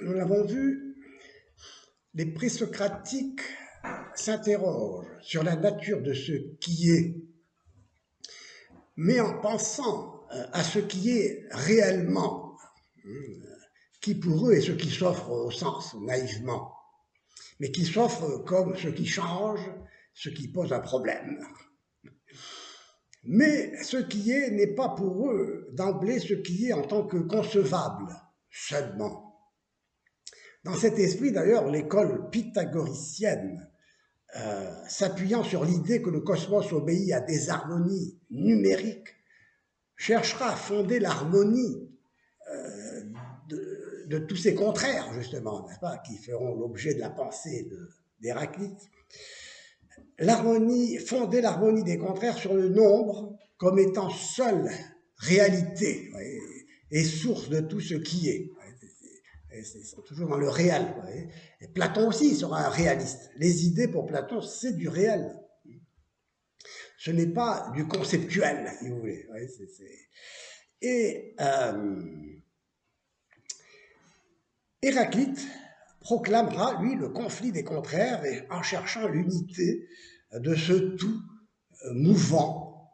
Nous l'avons vu, les présocratiques s'interrogent sur la nature de ce qui est, mais en pensant à ce qui est réellement, qui pour eux est ce qui s'offre au sens naïvement, mais qui s'offre comme ce qui change, ce qui pose un problème. Mais ce qui est n'est pas pour eux d'emblée ce qui est en tant que concevable, seulement. Dans cet esprit, d'ailleurs, l'école pythagoricienne, s'appuyant sur l'idée que le cosmos obéit à des harmonies numériques, cherchera à fonder l'harmonie de tous ces contraires, justement, n'est-ce pas, qui feront l'objet de la pensée d'Héraclite. Fonder l'harmonie des contraires sur le nombre comme étant seule réalité, voyez, et source de tout ce qui est. C'est toujours dans le réel. Et Platon aussi sera un réaliste. Les idées pour Platon, c'est du réel. Ce n'est pas du conceptuel, si vous voulez. Et Héraclite proclamera, lui, le conflit des contraires et en cherchant l'unité de ce tout mouvant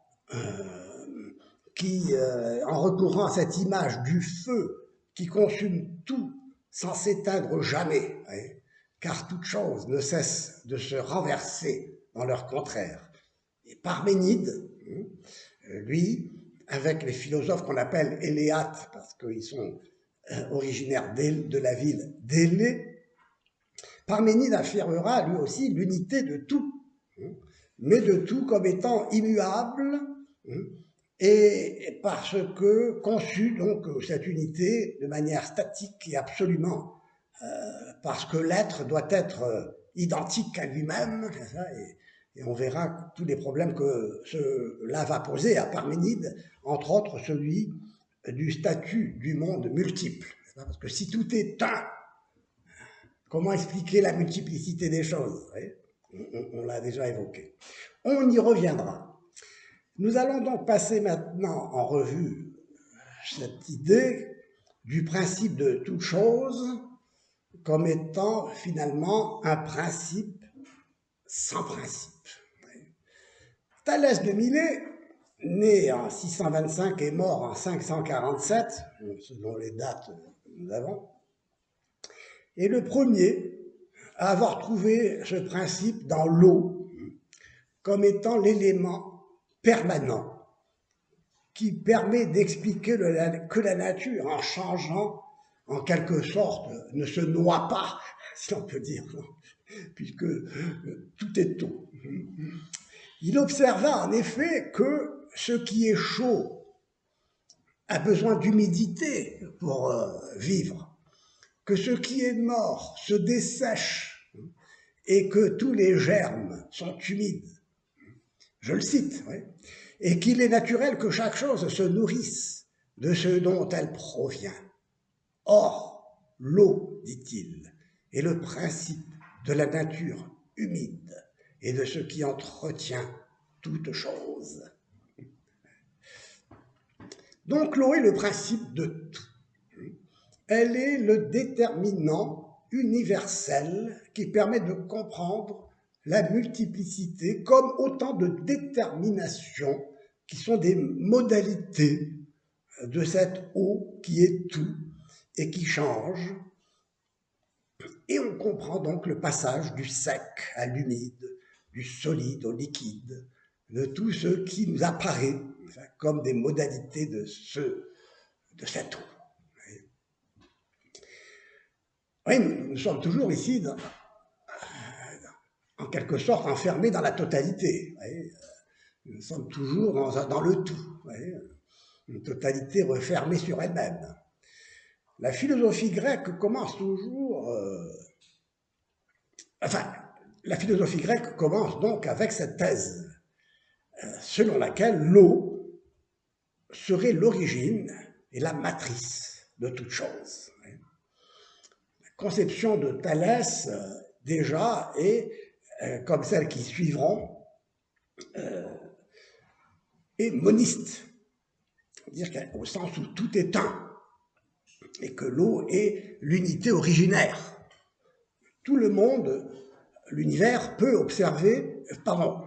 qui, en recourant à cette image du feu qui consume tout sans s'éteindre jamais, car toute chose ne cesse de se renverser dans leur contraire. Et Parménide, lui, avec les philosophes qu'on appelle éléates, parce qu'ils sont originaires de la ville d'Élée, Parménide affirmera lui aussi l'unité de tout, mais de tout comme étant immuable, et parce que conçue donc cette unité de manière statique et absolument, parce que l'être doit être identique à lui-même, et on verra tous les problèmes que cela va poser à Parménide, entre autres celui du statut du monde multiple. Parce que si tout est un, comment expliquer la multiplicité des choses? On l'a déjà évoqué. On y reviendra. Nous allons donc passer maintenant en revue cette idée du principe de toute chose comme étant finalement un principe sans principe. Thalès de Milet, né en 625 et mort en 547, selon les dates que nous avons, est le premier à avoir trouvé ce principe dans l'eau comme étant l'élément permanent qui permet d'expliquer que la nature, en changeant, en quelque sorte, ne se noie pas, si on peut dire, puisque tout est eau. Il observa en effet que ce qui est chaud a besoin d'humidité pour vivre, que ce qui est mort se dessèche et que tous les germes sont humides. Je le cite, oui. Et qu'il est naturel que chaque chose se nourrisse de ce dont elle provient. Or, l'eau, dit-il, est le principe de la nature humide et de ce qui entretient toute chose. Donc l'eau est le principe de tout. Elle est le déterminant universel qui permet de comprendre la multiplicité comme autant de déterminations qui sont des modalités de cette eau qui est tout et qui change. Et on comprend donc le passage du sec à l'humide, du solide au liquide, de tout ce qui nous apparaît comme des modalités de cette eau. Oui, nous sommes toujours ici, en quelque sorte, enfermés dans la totalité. Nous sommes toujours dans le tout. Une totalité refermée sur elle-même. La philosophie grecque commence toujours... la philosophie grecque commence donc avec cette thèse selon laquelle l'eau serait l'origine et la matrice de toute chose. La conception de Thalès, déjà, est, comme celles qui suivront, est moniste, c'est-à-dire qu'au sens où tout est un. et que l'eau est l'unité originaire. Tout le monde, l'univers peut observer, pardon,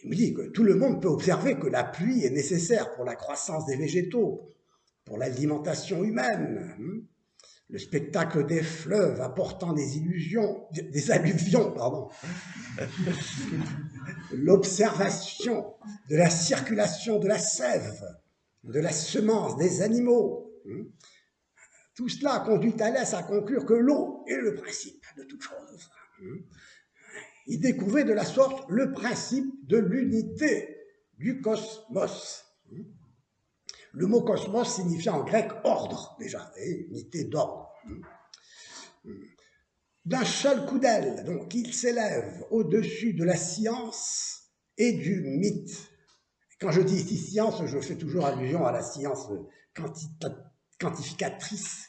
il me dit que tout le monde peut observer que la pluie est nécessaire pour la croissance des végétaux, pour l'alimentation humaine. Le spectacle des fleuves apportant des alluvions, l'observation de la circulation de la sève, de la semence des animaux. Tout cela conduit Thalès à conclure que l'eau est le principe de toute chose. Il découvrait de la sorte le principe de l'unité du cosmos. Le mot cosmos signifie en grec ordre, déjà, et unité d'ordre. D'un seul coup d'aile, donc, il s'élève au-dessus de la science et du mythe. Quand je dis ici science, je fais toujours allusion à la science quantificatrice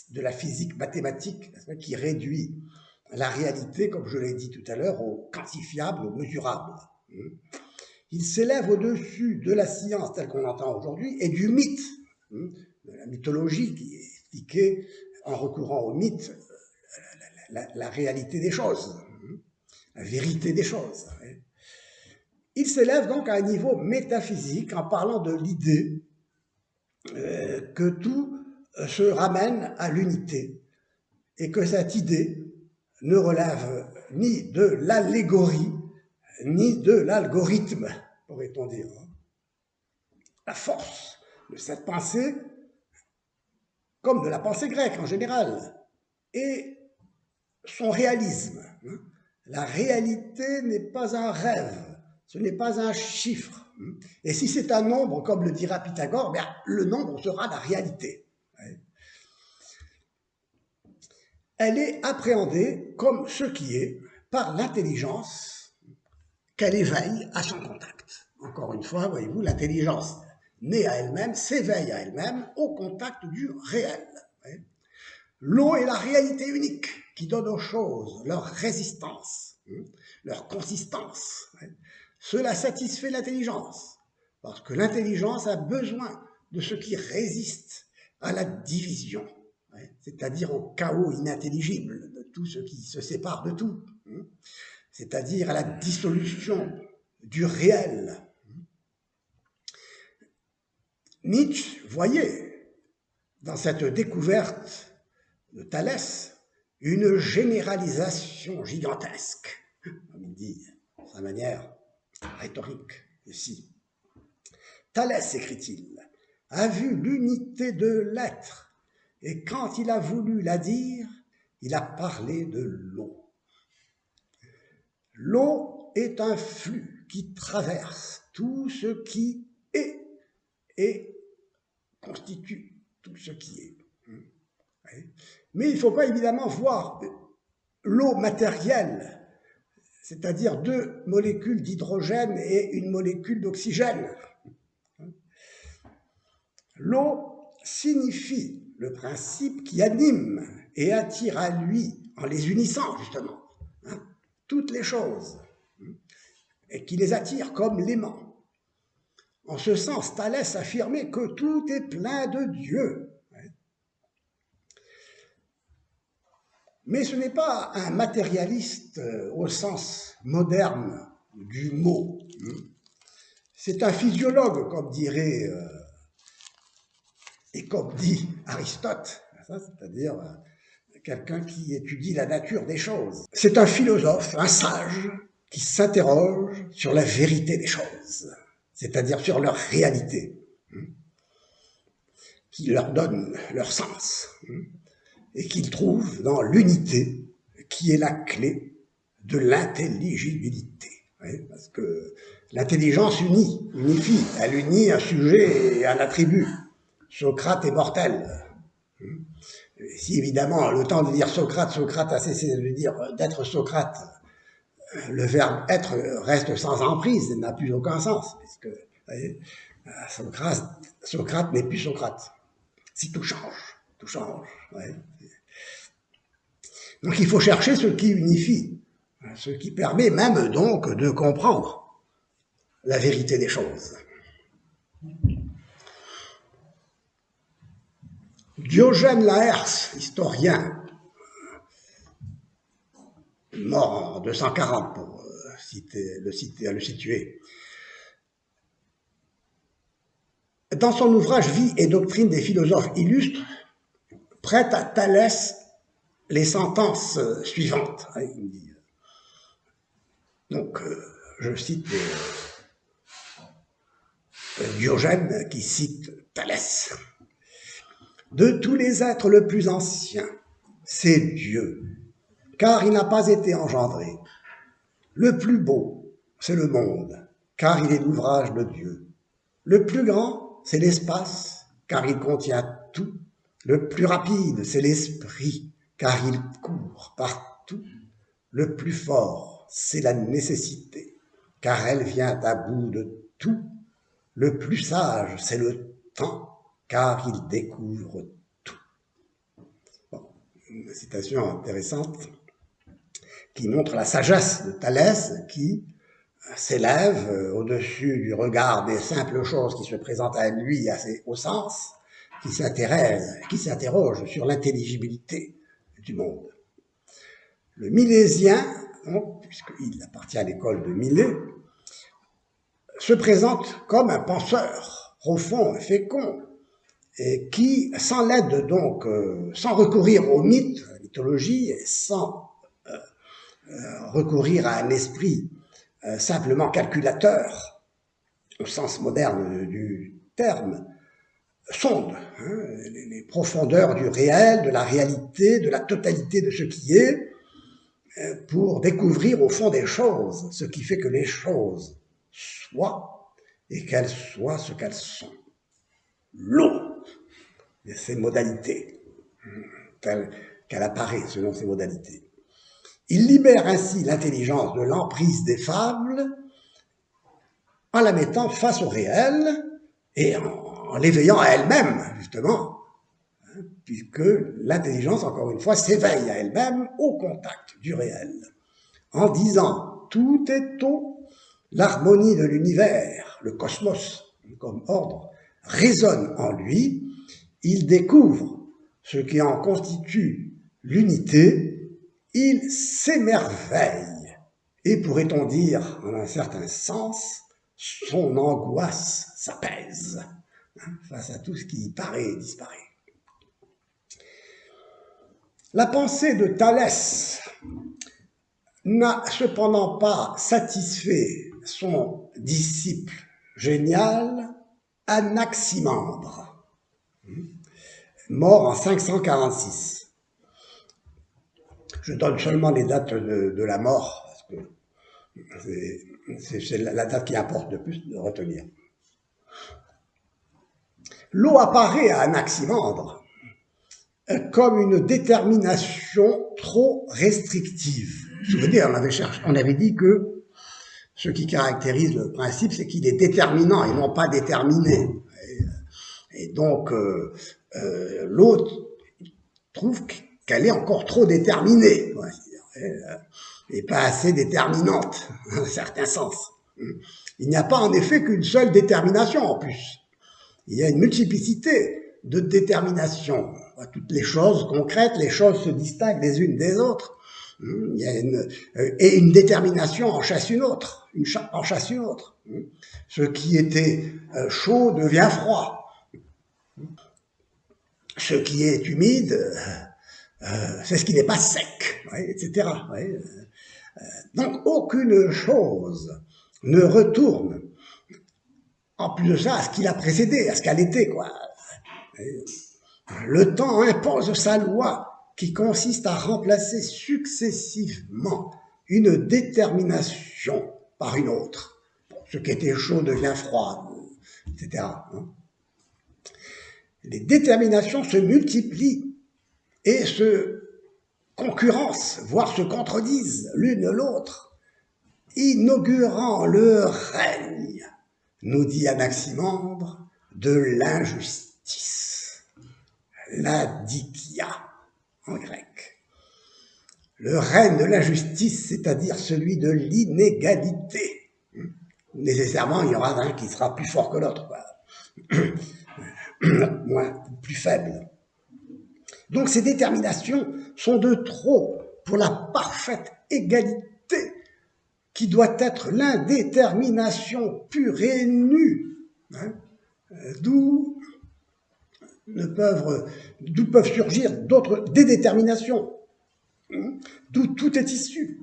de la physique mathématique, qui réduit la réalité, comme je l'ai dit tout à l'heure, au quantifiable, au mesurable. Il s'élève au-dessus de la science telle qu'on l'entend aujourd'hui et du mythe, de la mythologie qui est expliquée en recourant au mythe, la réalité des choses, la vérité des choses. Il s'élève donc à un niveau métaphysique en parlant de l'idée que tout se ramène à l'unité et que cette idée ne relève ni de l'allégorie ni de l'algorithme, pourrait-on dire. La force de cette pensée, comme de la pensée grecque en général, est son réalisme. La réalité n'est pas un rêve, ce n'est pas un chiffre. Et si c'est un nombre, comme le dira Pythagore, bien, le nombre sera la réalité. Elle est appréhendée comme ce qui est par l'intelligence qu'elle éveille à son contact. Encore une fois, voyez-vous, l'intelligence née à elle-même s'éveille à elle-même au contact du réel. L'eau est la réalité unique qui donne aux choses leur résistance, leur consistance. Cela satisfait l'intelligence, parce que l'intelligence a besoin de ce qui résiste à la division, c'est-à-dire au chaos inintelligible de tout ce qui se sépare de tout, c'est-à-dire à la dissolution du réel. Nietzsche voyait dans cette découverte de Thalès une généralisation gigantesque, comme il dit de sa manière rhétorique ici. Thalès, écrit-il, a vu l'unité de l'être, et quand il a voulu la dire, il a parlé de l'eau. L'eau est un flux qui traverse tout ce qui est et constitue tout ce qui est. Mais il ne faut pas évidemment voir l'eau matérielle, c'est-à-dire 2 molécules d'hydrogène et une molécule d'oxygène. L'eau signifie le principe qui anime et attire à lui, en les unissant justement, toutes les choses, et qui les attire comme l'aimant. En ce sens, Thalès affirmait que tout est plein de Dieu. Mais ce n'est pas un matérialiste au sens moderne du mot. C'est un physiologue, comme dirait et comme dit Aristote, c'est-à-dire quelqu'un qui étudie la nature des choses. C'est un philosophe, un sage, qui s'interroge sur la vérité des choses, c'est-à-dire sur leur réalité, qui leur donne leur sens, et qu'il trouve dans l'unité qui est la clé de l'intelligibilité. Parce que l'intelligence unifie, elle unit un sujet et un attribut. Socrate est mortel. Si évidemment, le temps de dire Socrate, Socrate a cessé de dire d'être Socrate, le verbe être reste sans emprise, n'a plus aucun sens. Parce que, voyez, Socrate n'est plus Socrate. Si tout change, tout change. Ouais. Donc il faut chercher ce qui unifie, ce qui permet même donc de comprendre la vérité des choses. Diogène Laërce, historien, mort en 240 pour le situer, dans son ouvrage Vie et doctrine des philosophes illustres, prête à Thalès les sentences suivantes. Donc, je cite Diogène qui cite Thalès. De tous les êtres le plus ancien, c'est Dieu, car il n'a pas été engendré. Le plus beau, c'est le monde, car il est l'ouvrage de Dieu. Le plus grand, c'est l'espace, car il contient tout. Le plus rapide, c'est l'esprit, car il court partout. Le plus fort, c'est la nécessité, car elle vient à bout de tout. Le plus sage, c'est le temps, car il découvre tout. Bon, une citation intéressante qui montre la sagesse de Thalès qui s'élève au-dessus du regard des simples choses qui se présentent à lui au sens, qui s'interroge sur l'intelligibilité du monde. Le Milésien, puisqu'il appartient à l'école de Milet, se présente comme un penseur profond et fécond, et qui, sans l'aide donc, sans recourir aux mythes, à la mythologie, et sans recourir à un esprit simplement calculateur, au sens moderne du terme, sonde les profondeurs du réel, de la réalité, de la totalité de ce qui est, pour découvrir au fond des choses ce qui fait que les choses soient et qu'elles soient ce qu'elles sont. L'eau et ses modalités, telles qu'elle apparaît selon ses modalités. Il libère ainsi l'intelligence de l'emprise des fables en la mettant face au réel et en l'éveillant à elle-même, justement, puisque l'intelligence, encore une fois, s'éveille à elle-même au contact du réel. En disant « tout est eau », l'harmonie de l'univers, le cosmos comme ordre, résonne en lui, il découvre ce qui en constitue l'unité, il s'émerveille, et pourrait-on dire, en un certain sens, son angoisse s'apaise face à tout ce qui paraît et disparaît. La pensée de Thalès n'a cependant pas satisfait son disciple génial Anaximandre, mort en 546. Je donne seulement les dates de la mort, parce que c'est la date qui importe le plus de retenir. L'eau apparaît à Anaximandre comme une détermination trop restrictive. Vous vous souvenez, on avait dit que ce qui caractérise le principe, c'est qu'il est déterminant et non pas déterminé. Et donc, l'autre trouve qu'elle est encore trop déterminée, et pas assez déterminante, dans un certain sens. Il n'y a pas en effet qu'une seule détermination en plus. Il y a une multiplicité de déterminations. Toutes les choses concrètes, les choses se distinguent les unes des autres. Il y a une détermination en chasse une autre, en chasse une autre. Ce qui était chaud devient froid. Ce qui est humide, c'est ce qui n'est pas sec, etc. Donc aucune chose ne retourne, en plus de ça, à ce qui l'a précédé, à ce qu'elle était, quoi. Le temps impose sa loi qui consiste à remplacer successivement une détermination par une autre. Ce qui était chaud devient froid, etc. Les déterminations se multiplient et se concurrencent, voire se contredisent l'une l'autre, inaugurant le règne, nous dit Anaximandre, de l'injustice, l'adikia en grec. Le règne de l'injustice, c'est-à-dire celui de l'inégalité. Nécessairement, il y aura un qui sera plus fort que l'autre, plus faible. Donc ces déterminations sont de trop pour la parfaite égalité qui doit être l'indétermination pure et nue, hein, d'où peuvent surgir d'autres déterminations, hein, d'où tout est issu,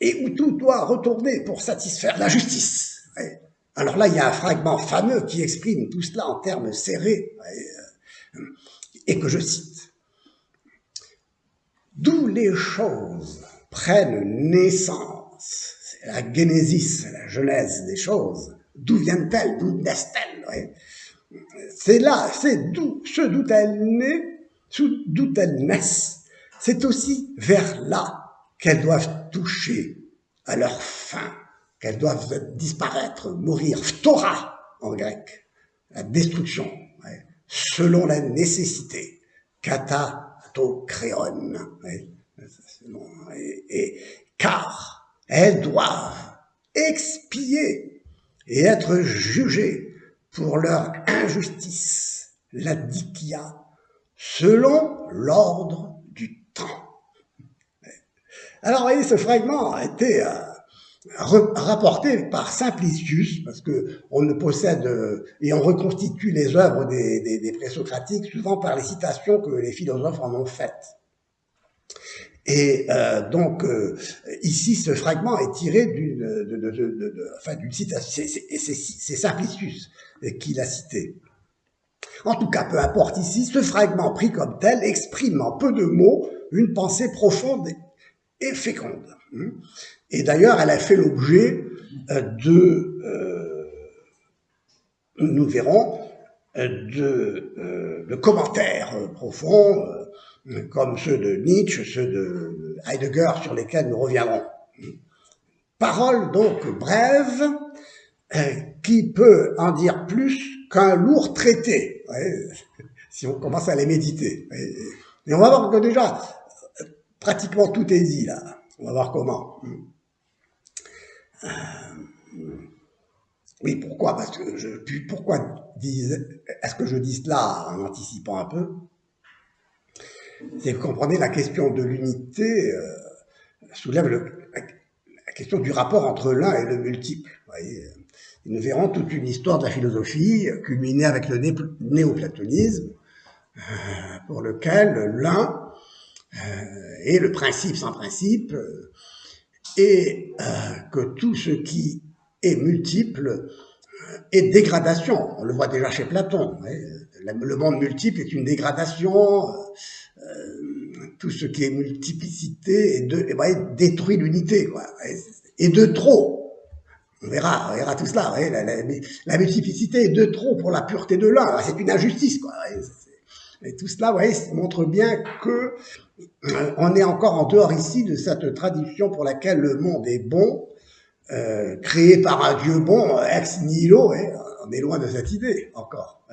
et où tout doit retourner pour satisfaire la justice. Ouais. Alors là, il y a un fragment fameux qui exprime tout cela en termes serrés, et que je cite. D'où les choses prennent naissance, c'est la génésis, c'est la genèse des choses. D'où viennent-elles, d'où naissent-elles, ouais. C'est là, c'est d'où elles naissent. C'est aussi vers là qu'elles doivent toucher à leur fin, qu'elles doivent disparaître, mourir, phtora en grec, la destruction, ouais, selon la nécessité, kata to créon, ouais, car elles doivent expier et être jugées pour leur injustice, la dikya, selon l'ordre du temps. Alors, vous voyez, ce fragment a été rapporté par Simplicius, parce qu'on ne possède, et on reconstitue les œuvres des présocratiques souvent par les citations que les philosophes en ont faites. Et donc, ici, ce fragment est tiré d'une citation, c'est Simplicius qui l'a cité. En tout cas, peu importe ici, ce fragment pris comme tel exprime en peu de mots une pensée profonde et féconde. Et d'ailleurs, elle a fait l'objet nous verrons, de commentaires profonds, comme ceux de Nietzsche, ceux de Heidegger, sur lesquels nous reviendrons. Parole donc brève, qui peut en dire plus qu'un lourd traité, ouais, si on commence à les méditer. Et on va voir que déjà, pratiquement tout est dit là. On va voir comment. Oui, pourquoi? Parce que pourquoi est-ce que je dis cela en anticipant un peu? C'est que vous comprenez, la question de l'unité soulève la question du rapport entre l'un et le multiple. Vous voyez, nous verrons toute une histoire de la philosophie culminée avec le néoplatonisme, pour lequel l'un est le principe sans principe, et que tout ce qui est multiple est dégradation. On le voit déjà chez Platon. Le monde multiple est une dégradation. Tout ce qui est multiplicité détruit l'unité, quoi. Et de trop. On verra tout cela. La multiplicité est de trop pour la pureté de l'un. C'est une injustice, quoi. Et tout cela, montre bien que on est encore en dehors ici de cette tradition pour laquelle le monde est bon, créé par un Dieu bon, ex nihilo. On est loin de cette idée encore.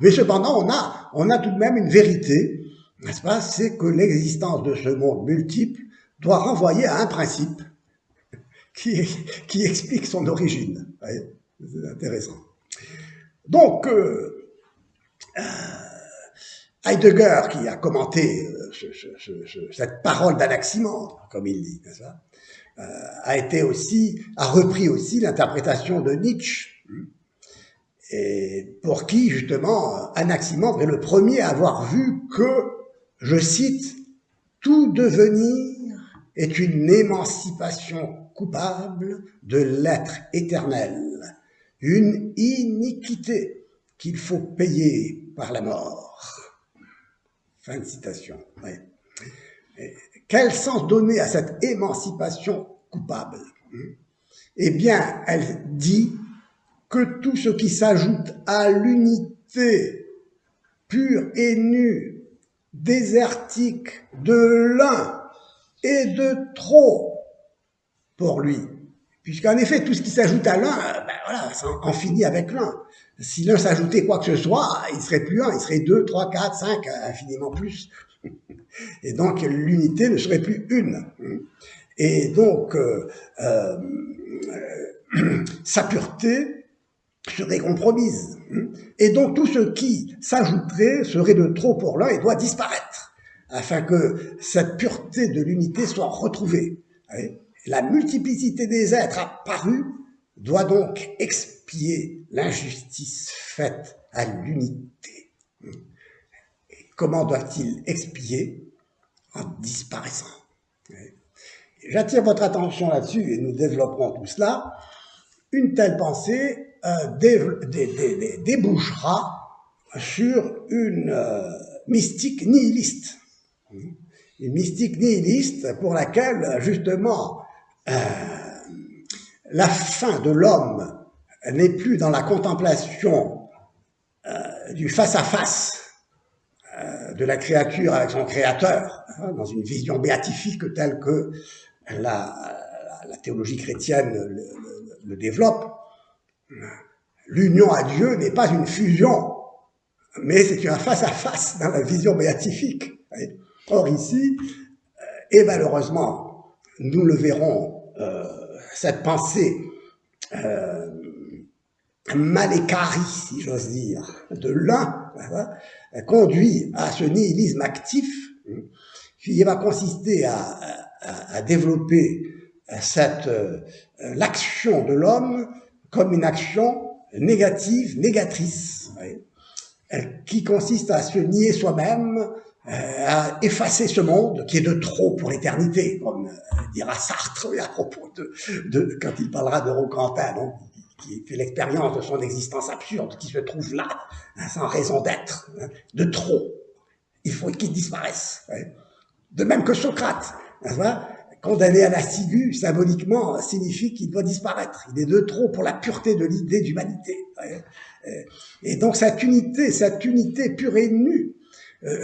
Mais cependant, on a tout de même une vérité, n'est-ce pas? C'est que l'existence de ce monde multiple doit renvoyer à un principe qui explique son origine. C'est intéressant. Donc, Heidegger, qui a commenté cette parole d'Anaximandre, comme il dit, n'est-ce pas, a repris aussi l'interprétation de Nietzsche, et pour qui, justement, Anaximandre est le premier à avoir vu que, je cite, « tout devenir est une émancipation coupable de l'être éternel, une iniquité qu'il faut payer par la mort. » Fin de citation. Ouais. Quel sens donner à cette émancipation coupable? Eh bien, elle dit que tout ce qui s'ajoute à l'unité pure et nue, désertique de l'un est de trop pour lui. Puisqu'en effet, tout ce qui s'ajoute à l'un, ça en finit avec l'un. Si l'un s'ajoutait quoi que ce soit, il ne serait plus un, il serait 2, 3, 4, 5, infiniment plus. Et donc, l'unité ne serait plus une. Et donc, sa pureté serait compromise. Et donc tout ce qui s'ajouterait serait de trop pour l'un et doit disparaître, afin que cette pureté de l'unité soit retrouvée. La multiplicité des êtres apparus doit donc expier l'injustice faite à l'unité. Et comment doit-il expier? En disparaissant. J'attire votre attention là-dessus et nous développerons tout cela. Une telle pensée débouchera sur une mystique nihiliste. Une mystique nihiliste pour laquelle, justement, la fin de l'homme n'est plus dans la contemplation du face-à-face de la créature avec son créateur, dans une vision béatifique telle que la théologie chrétienne le développe. L'union à Dieu n'est pas une fusion, mais c'est un face-à-face dans la vision béatifique. Or ici, et malheureusement, nous le verrons, cette pensée malécarie, si j'ose dire, de l'un, conduit à ce nihilisme actif qui va consister à développer l'action de l'homme comme une action négative, négatrice, qui consiste à se nier soi-même, à effacer ce monde qui est de trop pour l'éternité, comme dira Sartre à propos quand il parlera de Roquentin, donc, qui fait l'expérience de son existence absurde, qui se trouve là, sans raison d'être, de trop. Il faut qu'il disparaisse. De même que Socrate, condamné à la ciguë, symboliquement, signifie qu'il doit disparaître. Il est de trop pour la pureté de l'idée d'humanité. Et donc cette unité pure et nue,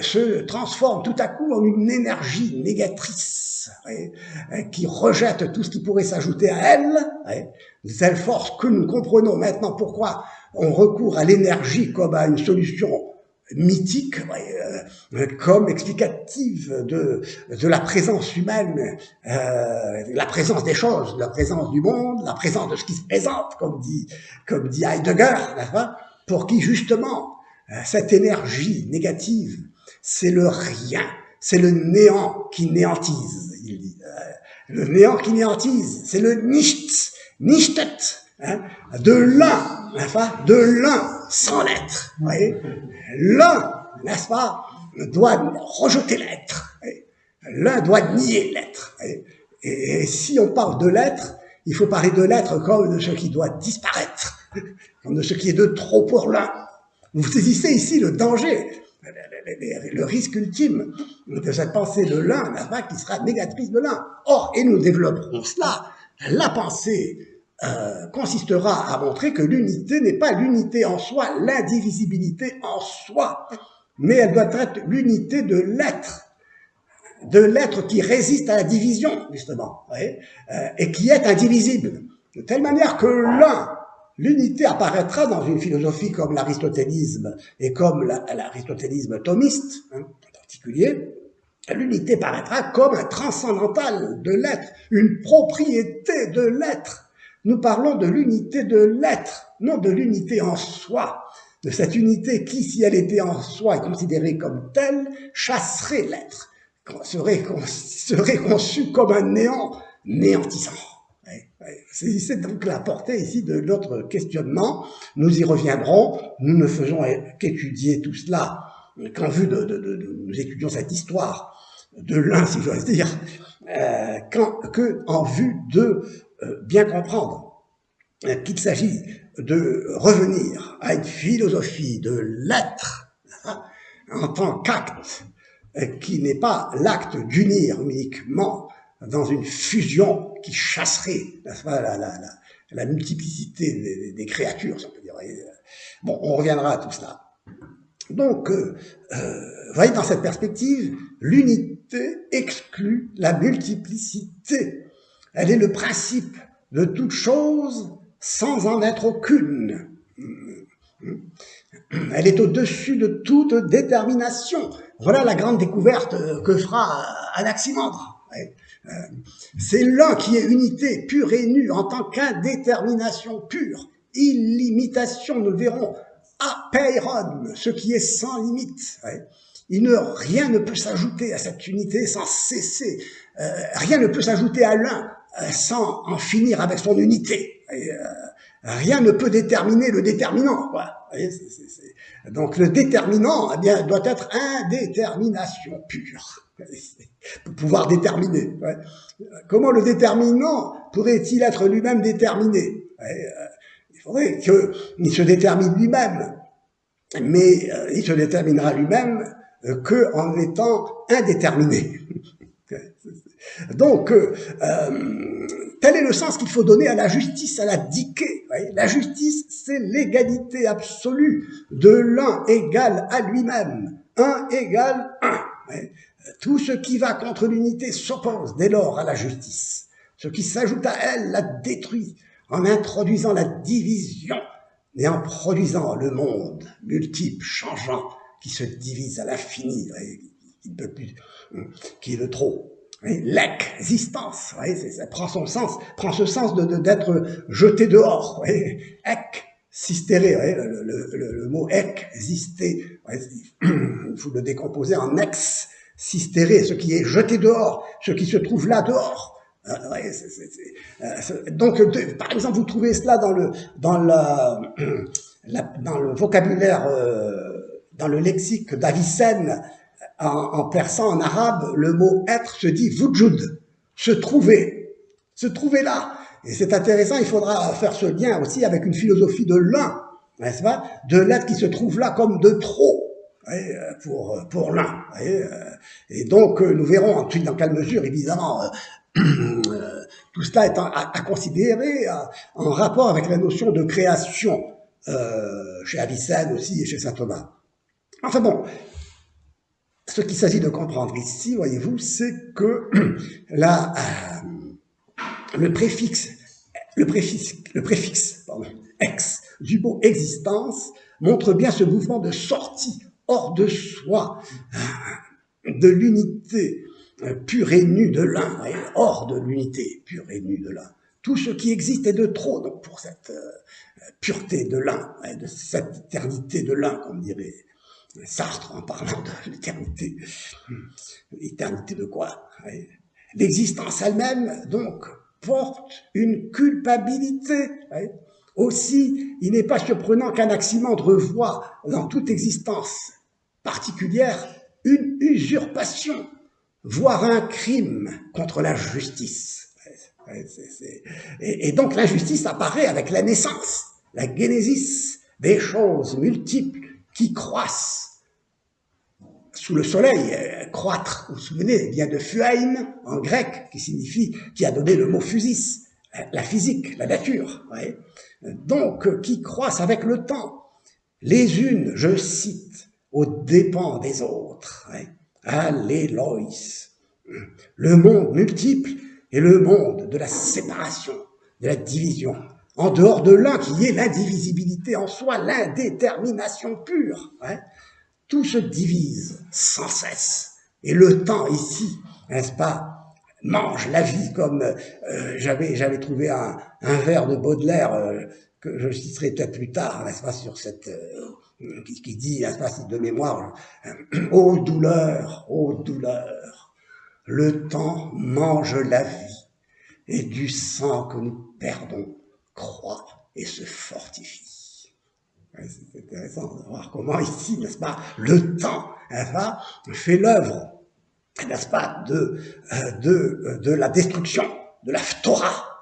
se transforme tout à coup en une énergie négatrice qui rejette tout ce qui pourrait s'ajouter à elle, de telle force que nous comprenons maintenant pourquoi on recourt à l'énergie comme à une solution mythique, comme explicative de la présence humaine, la présence des choses, la présence du monde, la présence de ce qui se présente, comme dit Heidegger, pour qui justement cette énergie négative, c'est le rien, c'est le néant qui néantise. Il dit, le néant qui néantise, c'est le nichts, nichtet, de l'un sans l'être. L'un, n'est-ce pas, doit rejeter l'être. L'un doit nier l'être. Et si on parle de l'être, il faut parler de l'être comme de ce qui doit disparaître, comme de ce qui est de trop pour l'un. Vous saisissez ici le danger, le risque ultime de cette pensée de l'un, qui sera négatrice de l'un. Or, et nous développerons cela, la pensée consistera à montrer que l'unité n'est pas l'unité en soi, l'indivisibilité en soi, mais elle doit être l'unité de l'être qui résiste à la division, justement, et qui est indivisible, de telle manière que l'unité apparaîtra dans une philosophie comme l'aristotélisme et comme l'aristotélisme thomiste, en particulier. L'unité paraîtra comme un transcendantal de l'être, une propriété de l'être. Nous parlons de l'unité de l'être, non de l'unité en soi, de cette unité qui, si elle était en soi et considérée comme telle, chasserait l'être, serait conçue comme un néant néantissant. C'est donc la portée ici de notre questionnement. Nous y reviendrons. Nous ne faisons qu'étudier tout cela qu'en vue nous étudions cette histoire de l'un, si j'ose dire, qu'en vue de bien comprendre qu'il s'agit de revenir à une philosophie de l'être en tant qu'acte qui n'est pas l'acte d'unir uniquement dans une fusion qui chasserait la multiplicité des créatures, si on peut dire. Bon, on reviendra à tout cela. Donc, voyez, dans cette perspective, l'unité exclut la multiplicité. Elle est le principe de toute chose sans en être aucune. Elle est au-dessus de toute détermination. Voilà la grande découverte que fera Anaximandre. C'est l'un qui est unité pure et nue en tant qu'indétermination pure, illimitation, nous le verrons, apeiron, ce qui est sans limite. Ouais. Rien ne peut s'ajouter à cette unité sans cesser. Rien ne peut s'ajouter à l'un sans en finir avec son unité. Rien ne peut déterminer le déterminant, quoi. Donc le déterminant, eh bien, doit être indétermination pure, pour pouvoir déterminer. Ouais. Comment le déterminant pourrait-il être lui-même déterminé? Il faudrait qu'il se détermine lui-même, mais il se déterminera lui-même qu'en étant indéterminé. Donc, tel est le sens qu'il faut donner à la justice, à la dike. La justice, c'est l'égalité absolue de l'un égal à lui-même. Un égale un. Tout ce qui va contre l'unité s'oppose dès lors à la justice. Ce qui s'ajoute à elle la détruit en introduisant la division et en produisant le monde multiple, changeant, qui se divise à l'infini, qui ne peut plus, qui est le trop. L'existence, ça prend ce sens d'être jeté dehors. Ek, sistéré, le mot exister, il faut le décomposer en ex, sistéré, ce qui est jeté dehors, ce qui se trouve là dehors. Donc, par exemple, vous trouvez cela dans le vocabulaire, dans le lexique d'Avicenne. En persan, en arabe, le mot être se dit wujud, se trouver là. Et c'est intéressant, il faudra faire ce lien aussi avec une philosophie de l'un, n'est-ce pas, de l'être qui se trouve là comme de trop, pour l'un. Et donc, nous verrons ensuite dans quelle mesure, évidemment, tout cela est à considérer en rapport avec la notion de création, chez Avicenne aussi et chez saint Thomas. Enfin bon, ce qu'il s'agit de comprendre ici, voyez-vous, c'est que le préfixe ex du mot existence montre bien ce mouvement de sortie hors de soi, de l'unité pure et nue de l'un, hors de l'unité pure et nue de l'un. Tout ce qui existe est de trop, donc pour cette pureté de l'un, de cette éternité de l'un, comme dirait Sartre en parlant de l'éternité. L'éternité de quoi? L'existence elle-même, donc, porte une culpabilité. Aussi, il n'est pas surprenant qu'Anaximandre voit dans toute existence particulière une usurpation, voire un crime contre la justice. Et donc l'injustice apparaît avec la naissance, la génésis des choses multiples qui croissent sous le soleil. Croître, vous vous souvenez, vient de phuein en grec, qui a donné le mot physis, la physique, la nature. Donc, qui croissent avec le temps, les unes, je cite, aux dépens des autres. Alléloïs. Le monde multiple est le monde de la séparation, de la division, en dehors de l'un qui est l'indivisibilité en soi, l'indétermination pure. Tout se divise sans cesse. Et le temps ici, n'est-ce pas, mange la vie, comme j'avais trouvé un vers de Baudelaire que je citerai peut-être plus tard, n'est-ce pas, sur cette qui dit, n'est-ce pas, de mémoire, ô douleur, le temps mange la vie, et du sang que nous perdons croît et se fortifie. C'est intéressant de voir comment ici, n'est-ce pas, le temps, n'est-ce pas, fait l'œuvre, n'est-ce pas, de la destruction, de la phtora.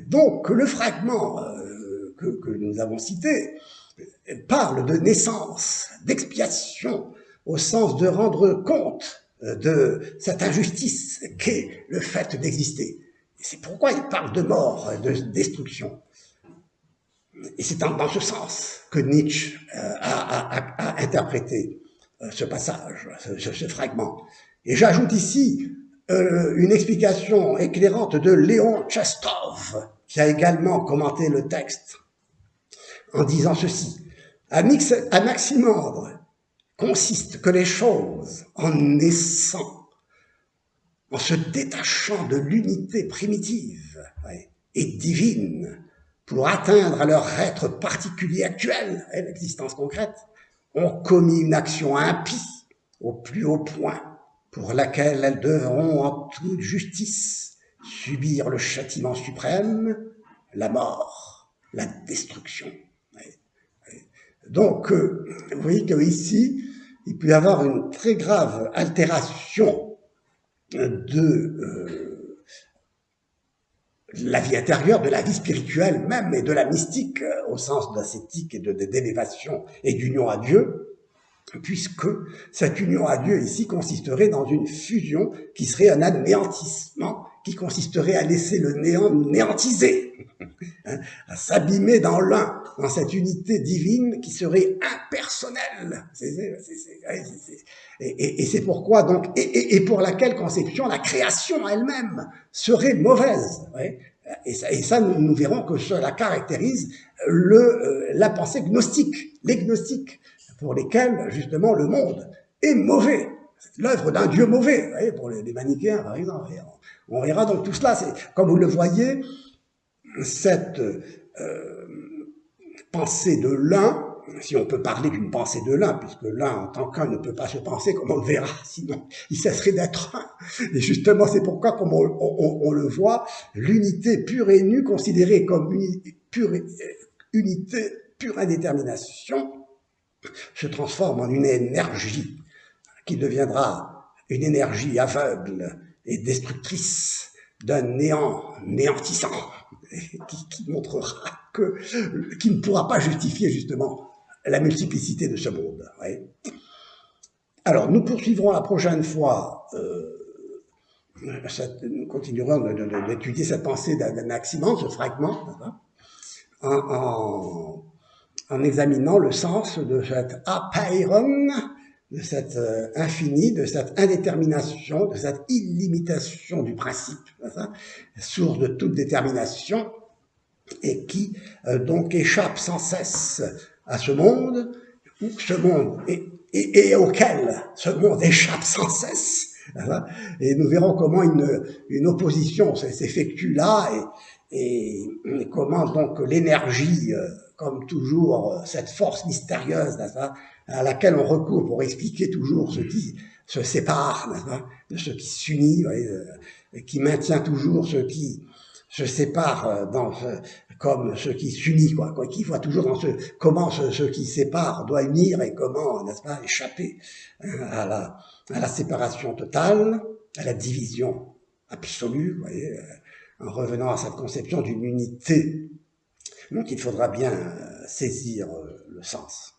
Donc le fragment que nous avons cité parle de naissance, d'expiation, au sens de rendre compte de cette injustice qu'est le fait d'exister. C'est pourquoi il parle de mort, de destruction. Et c'est dans ce sens que Nietzsche a interprété ce passage, ce fragment. Et j'ajoute ici une explication éclairante de Léon Tchestov, qui a également commenté le texte, en disant ceci. Anaximandre consiste que les choses, en naissant, en se détachant de l'unité primitive et divine, pour atteindre leur être particulier actuel, l'existence concrète, ont commis une action impie au plus haut point, pour laquelle elles devront en toute justice subir le châtiment suprême, la mort, la destruction. Donc, vous voyez qu'ici, il peut y avoir une très grave altération de la vie intérieure, de la vie spirituelle même, et de la mystique, au sens d'ascétique et d'élévation et d'union à Dieu, puisque cette union à Dieu ici consisterait dans une fusion qui serait un anéantissement, qui consisterait à laisser le néant néantiser, à s'abîmer dans l'un, dans cette unité divine qui serait impersonnelle. Et c'est pourquoi donc, et pour laquelle conception la création elle-même serait mauvaise. Ouais. Et ça nous verrons que cela caractérise la pensée gnostique, les gnostiques, pour lesquels, justement, le monde est mauvais. C'est l'œuvre d'un Dieu mauvais, vous voyez, pour les manichéens, par exemple. On verra donc tout cela. Comme vous le voyez, cette pensée de l'un, si on peut parler d'une pensée de l'un, puisque l'un en tant qu'un ne peut pas se penser, comme on le verra, sinon il cesserait d'être un. Et justement, c'est pourquoi, comme on le voit, l'unité pure et nue, considérée comme unité, pure indétermination, se transforme en une énergie qui deviendra une énergie aveugle et destructrice d'un néant néantissant, qui montrera qui ne pourra pas justifier justement la multiplicité de ce monde. Ouais. Alors, nous poursuivrons la prochaine fois, nous continuerons d'étudier cette pensée d'Anaximandre, ce fragment, en examinant le sens de cet apeiron, de cet infini, de cette indétermination, de cette illimitation du principe, source de toute détermination, et qui donc échappe sans cesse à ce monde, et auquel ce monde échappe sans cesse. Et nous verrons comment une opposition s'effectue là, et comment donc l'énergie, comme toujours, cette force mystérieuse à laquelle on recourt pour expliquer toujours ce qui se sépare, de ce qui s'unit, qui maintient toujours ce qui se sépare comme ce qui s'unit, qui voit toujours dans comment ce qui sépare doit unir et comment, n'est-ce pas, échapper à la séparation totale, à la division absolue, vous voyez, en revenant à cette conception d'une unité. Donc il faudra bien saisir le sens.